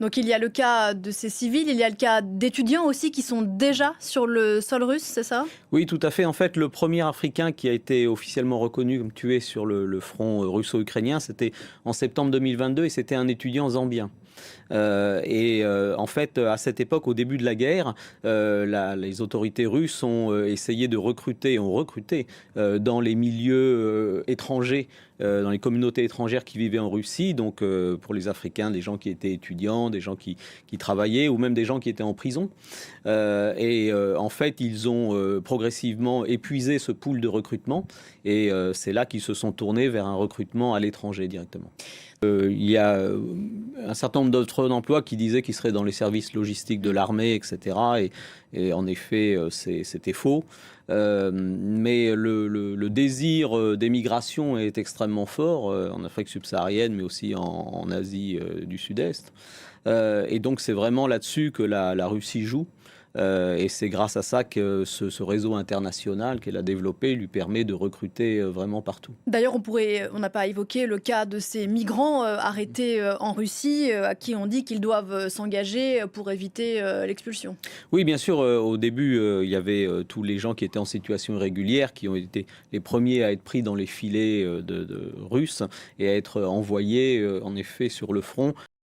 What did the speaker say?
Donc il y a le cas de ces civils, il y a le cas d'étudiants aussi qui sont déjà sur le sol russe, c'est ça? Oui, tout à fait. En fait, le premier Africain qui a été officiellement reconnu comme tué sur le front russo-ukrainien, c'était en septembre 2022 et c'était un étudiant zambien. En fait, à cette époque, au début de la guerre, les autorités russes ont essayé de recruter, ont recruté dans les milieux étrangers, dans les communautés étrangères qui vivaient en Russie, donc pour les Africains, des gens qui étaient étudiants, des gens qui travaillaient ou même des gens qui étaient en prison. En fait, ils ont progressivement épuisé ce pool de recrutement et c'est là qu'ils se sont tournés vers un recrutement à l'étranger directement. Il y a un certain nombre d'autres d'emplois qui disaient qu'ils seraient dans les services logistiques de l'armée, etc. Et en effet, c'était faux. Mais le désir d'émigration est extrêmement fort en Afrique subsaharienne, mais aussi en Asie du Sud-Est. Et donc c'est vraiment là-dessus que la Russie joue. Et c'est grâce à ça que ce réseau international qu'elle a développé lui permet de recruter vraiment partout. D'ailleurs, on n'a pas évoqué le cas de ces migrants arrêtés en Russie, à qui on dit qu'ils doivent s'engager pour éviter l'expulsion. Oui, bien sûr, au début, il y avait tous les gens qui étaient en situation irrégulière, qui ont été les premiers à être pris dans les filets de Russes et à être envoyés, en effet, sur le front.